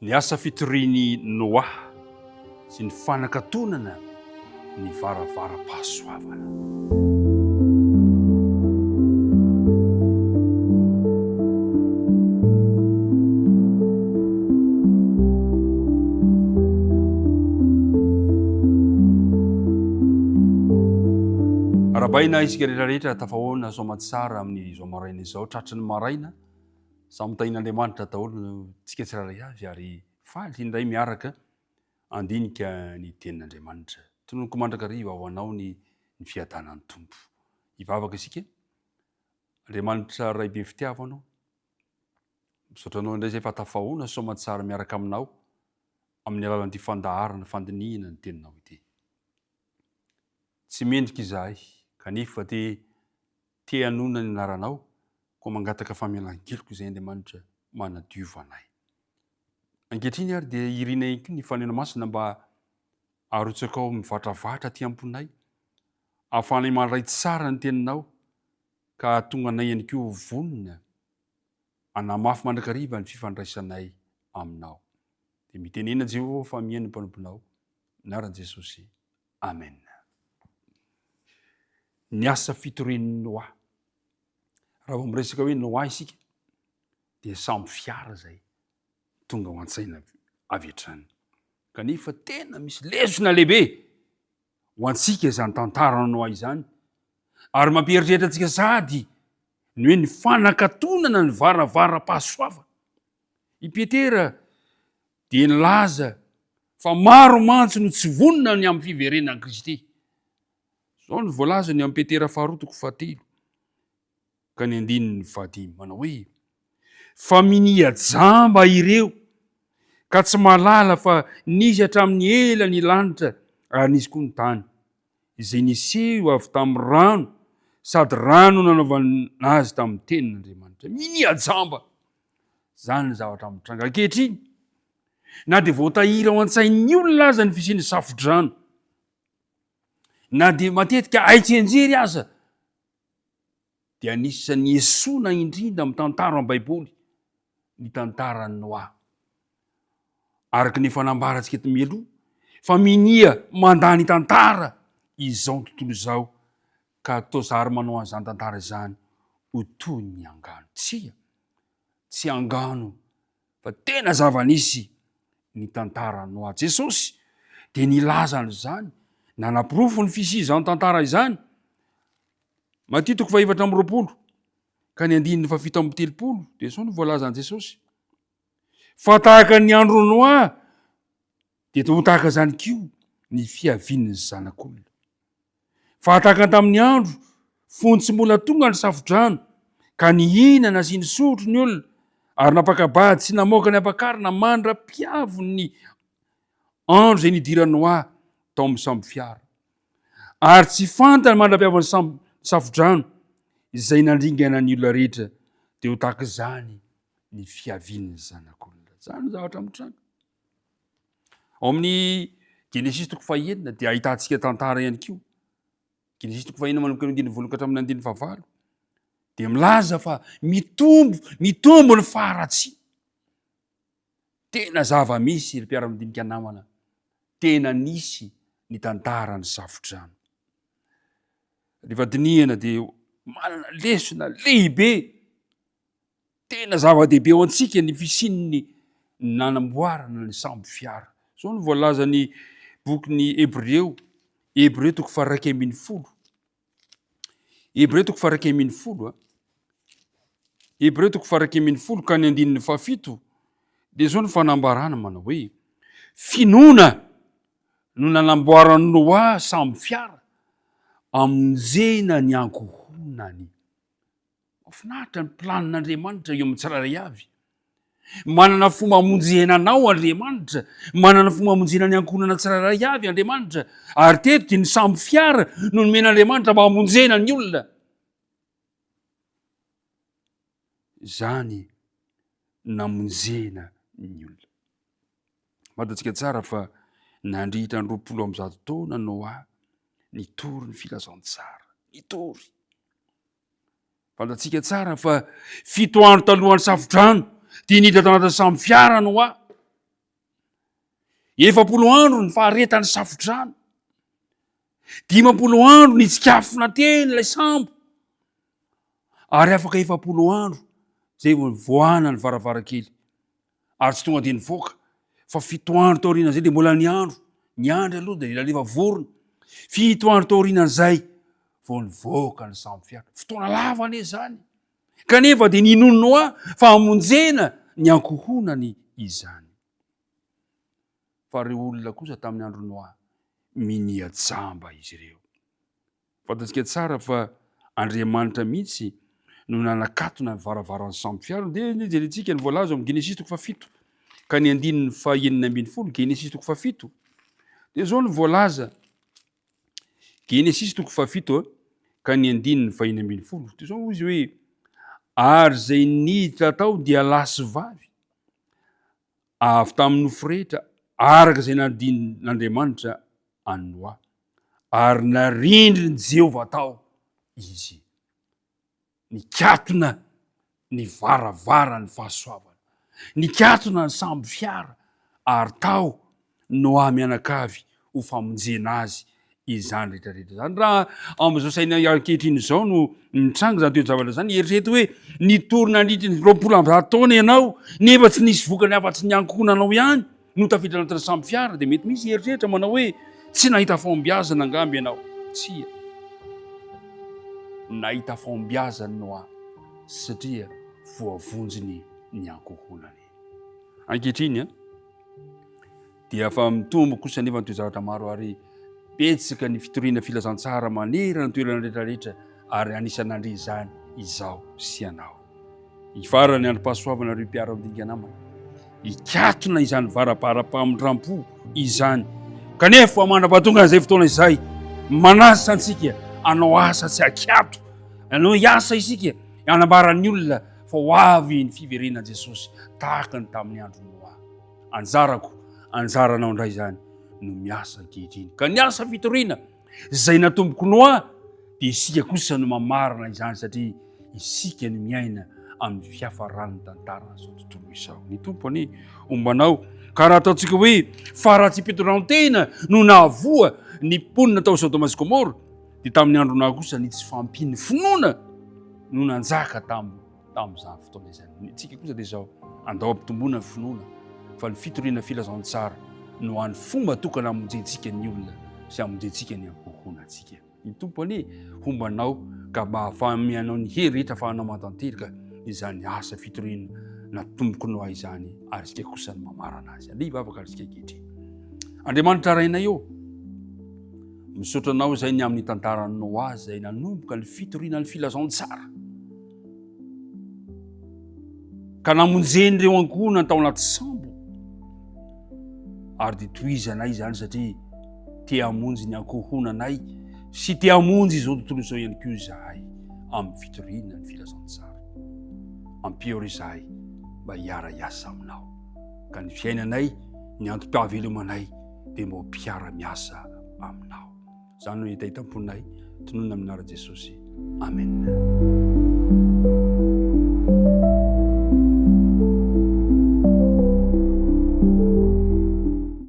Ny asa fitoriany Noa sy ny fanakatonana ny varavara-pahasoavana. Arabaina isika rehetrarehetra tafahoana soamatsara amin'ny zao maraina izao, tratran'ny maraina samitain'Andriamanitra daholo tsika tsirairay avy ary faly indray miaraka andinika ny tenin'Andriamanitra. Tononoko mandrakariva ho anao ny fiadanan'ny Tompo. Hivavaka isika. Andriamanitra ray be fitiavanao. Misaotra anao indray zay fa tafahoana soamatsara miaraka aminao amin'ny alalan'ity fandaharana fandinihana ny teninao ity. Tsy mendrika izahay kanefa te hanona ny anaranao koa mangataka famelan-keloko izay Andriamanitra manadiova anay. Ankehitriny ary dia irinay ihany ny fanena masina mba arotsaka ao mivantravatra aty amponay, ahafahanay mandray tsara ny teninao ka tonga anay ihany koa vonona anamafy mandrakariva ny fifandraisanay aminao. Dia mitenena Jehovah fa mihaino ny mpanomponao. Anaran'i Jesosy. Amen. Ny asa fitorian'ny Noa. Raha vao miresaka hoe Noa isika dia samby fiara zay tonga ho an-tsaina avy hatrany. Kanefa tena misy lesona lehibe ho antsika izany tantara Noa izany, ary mampieritreritra antsika sady ny hoe ny fanakatonana ny varavara-pahasoavana. I Petera dia nilaza fa maro mantsy no tsy vonona ny amin'ny fiverenan'i Kristy. Zao ny voalaza ny amin'ny Petera 2:7 ka ny 9:5 manao hoe fa miniajamba ireo ka tsy mahalala fa nisy hatramin'ny ela ny lanitra ary nisy koa ny tany, izay niseho avy tamin'ny rano sady rano nanaovana azy tamin'ny tenin'Andriamanitra. Miniajamba zany ny zavatra mitranga ankehitriny. Na dia voatahiry ao an-tsain'ny olona aza ny fisian'ny safodrano, na dia matetika aitsy enjery aza, dia anisan'ny esoina indrindra amin'ny tantara amin'ny Baiboly ny tantaran'ny Noa. Araka ny fanambarantsika eto mialoha fa minia mandany tantara izao ny tontolo izao ka tozary manao an'izany tantara izany ho toy ny angano. Tsy angano fa tena zava-nisy ny tantaran'ny Noa. Jesosy dia nilaza an'izany, nanapirofo ny fisizany tantara izany. Matthieu 4:20 ka ny 7:30 dia zao ny voalazan'i Jesosy. Fa tahaka ny andro Noa dia ho tahaka izany koa ny fiavian'ny zanak'olona. Fa tahaka tamin'ny andro fony tsy mbola tonga ny safodrano ka nihinana sy nisotro ny olona ary napakabady sy namoaka ny ampakarina mandra-piavony andro izay nidiran'ny Noa tao amin'ny samby fiara. Ary tsy fantany mandra-piavan'ny samby safodrano izay nandringana ny olona rehetra dia ho tahaka izany ny fiavian'ny zanak'olona. Zany ny zavatra mitranga. Ao amin'ny Genesis 1 dia ahitantsika tantara ihany koa. Genesis 1 manomboka ny 1 ka hatramin'ny 9 dia milaza fa mitombo ny faharatsiana. Tena zava-misy ry mpiara-midinika namana. Tena nisy ny tantaran'ny safodrano. Rehefa dinihana dia manana lesona lehibe, tena zava-dehibe ao antsika ny fisian'ny nanamboarana ny samby fiara. Zao ny voalaza ny bokin'ny Hebreo 1:10. Hebreo 1:10. Hebreo 1:10 ka ny 7 dia zao ny fanambarana manao hoe finoana no nanamboaran'ny Noa samby fiara amonjena ny ankohonany. Mahafinaritra ny planin'Andriamanitra eo amin'ny tsirairay avy. Manana fomba amonjena anao Andriamanitra, manana fomba amonjena ny ankohonana tsirairay avy Andriamanitra, ary teto dia ny samby fiara no nomen'Andriamanitra mba amonjena ny olona. Zany namonjena ny olona. Fantatsika tsara fa nandritra ny 20 taona Noa nitory ny filazantsara. Nitory. Fantatsika tsara fa 7 andro talohan'ny safodrano dia niditra tao anatin'ny samby fiara Noa. efapolo andro ny faharetany safodrano, 50 andro ny tsikafona teny ilay sambo, ary afaka 70 andro zay voana ny varavarakely, ary tsy tonga de nivoaka fa 7 andro taoriana zay de mbola ny andro aloha de lalefa vorona, 7 andro taorianan'izay vao nivoaka ny sambo fiara. Fotoana lava ane zany, kanefa de ninono fa hamonjena ny ankohonany izany. Fa reo olona kosa tamin'ny andro Noa miniajamba izy ireo. Fantatsika tsara fa Andriamanitra mihitsy no nanakatona ny varavaran'ny sambo fiara. De jerentsika ny voalaza amin'ny Genesis 7 ka ny 9:9, Genesis 7. De zao ny voalaza Genesis 7 ka ny 9:9. De zao izy hoe ary zay niditra tao dia lasy vavy avy tamin'ny nofo rehetra araka zay n'Andriamanitra any Noa, ary narindry ny Jehovah tao izy, nikatona ny varavara ny fahasoavana, nikatona ny sambo fiara, ary tao Noa mianakavy ho famonjena azy izany rehetrarehetra zany. Raha am'izao saina ankehitriny zao no nitranga zany toe-javatra zany, eritrereto hoe nitorina nandritra ny 20 taona ianao nefa tsy nisy vokany afa-tsy ny ankohonanao ihany no tafiditra anatin'ny sambo fiara, de mety misy eritreritra manao hoe tsy nahita fahombiazana angamby ianao. Tsia, nahita fahombiazana Noa satria voavonjiny ny ankohonany. Ankehitriny dia fa mitombo kosa nefa ny toe-javatra maro, ary betsaka ny fitoriana filazantsara manera ny toerana rehetrarehetra, ary anisan'andry izany izao sy anao. Ifarany androm-pahasoavana reo mpiara-midinika namana, ikatona izany varapara-pamindram-po izany, kanefa mandrapahatonga an'izay fotoana izay manasa antsika anao asa tsy akato, anao hiasa isika anambaran'ny olona fa ho avy ny fiverenan Jesosy tahaka ny tamin'ny andro Noa. Anjaranao indray zany no miasa ankehitriny, ka ny asa fitoriana zay natomboko Noa de isika kosa no mamarana izany, satria isika no miaina amin'ny fiafaran'ny tantarana zao tontolo izao. Ny tompony ombanao ka raha ataontsika hoe fa raha tsy Petronao tena no nahavoa ny mponina tao Sodoma sy Gomora, de tamin'ny andro Noa kosa ny tsy fampiny finoana no nanjaka tam'izany fotoana izany. Tsika kosa de zao andao ampitomboana ny finoana, fa ny fitoriana filazantsara no an'ny fomba tokana amonjentsika ny olona sy amonjentsika ny ankohonantsika. Ny tompony hombanao ka mba ahafahamianao ny hery rehetra afahanao matanteraka izany asa fitoriana natomboko Noa izany, ary sika kosa ny mamarana azy. Alea vavaka ary sika ankehitriny. Andriamanitra rainay eo, misotranao zay ny amin'ny tantaran'ny Noa zay nanomboka ny fitoriana ny filazantsara, ka namonjeny reo ankohonany tao anaty sambo, ary de tohizanay zany satria te hamonjy ny ankohonanay sy te hamonjy izao tontolo izao ihany koa zahay amin'ny fitoriana ny filazantsara. Ampio izahay mba hiara-iasa aminao, ka ny fiainanay, ny antom-pahavelomanay de mba mpiara-miasa aminao. Zany no hitahita-ponay, tonoina amin'nara Jesosy. Amen.